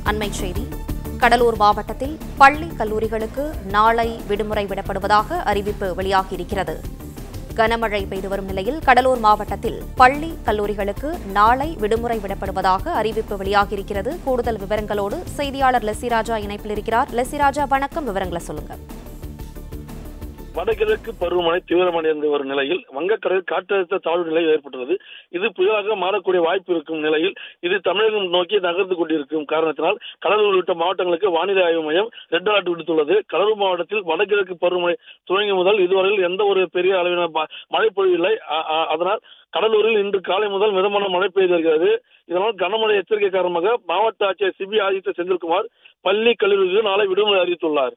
அண்மைச் செய்தி. கடலூர் மாவட்டத்தில் பள்ளி கல்லூரிகளுக்கு நாளை விடுமுறை விடப்படுவதாக அறிவிப்பு வெளியாகியிருக்கிறது. கனமழை பெய்து வரும் நிலையில் கடலூர் மாவட்டத்தில் பள்ளி கல்லூரிகளுக்கு நாளை விடுமுறை விடப்படுவதாக அறிவிப்பு வெளியாகியிருக்கிறது. கூடுதல் விவரங்களோடு செய்தியாளர் லெசிராஜா இணைப்பில் இருக்கிறார். லெசிராஜா, வணக்கம். விவரங்களை சொல்லுங்க. வடகிழக்கு பருவமழை தீவிரமடைந்து வரும் நிலையில் வங்கக்கடலில் காற்றழுத்த தாழ்வு நிலை ஏற்பட்டுள்ளது. இது புயலாக மாறக்கூடிய வாய்ப்பு இருக்கும் நிலையில் இது தமிழகம் நோக்கி நகர்ந்து கொண்டிருக்கும் காரணத்தினால் கடலூர் உள்ளிட்ட மாவட்டங்களுக்கு வானிலை ஆய்வு மையம் ரெட் அலர்ட் விடுத்துள்ளது. கடலூர் மாவட்டத்தில் வடகிழக்கு பருவமழை துவங்கி முதல் இதுவரையில் எந்த ஒரு பெரிய அளவிலான மழை பொழிவில்லை. அதனால் கடலூரில் இன்று காலை முதல் மிதமான மழை பெய்து வருகிறது. இதனால் கனமழை எச்சரிக்கை காரணமாக மாவட்ட ஆட்சியர் சிபி ஆதித்த செந்தில்குமார் பள்ளி கல்லூரிகளுக்கு நாளை விடுமுறை அறிவித்துள்ளார்.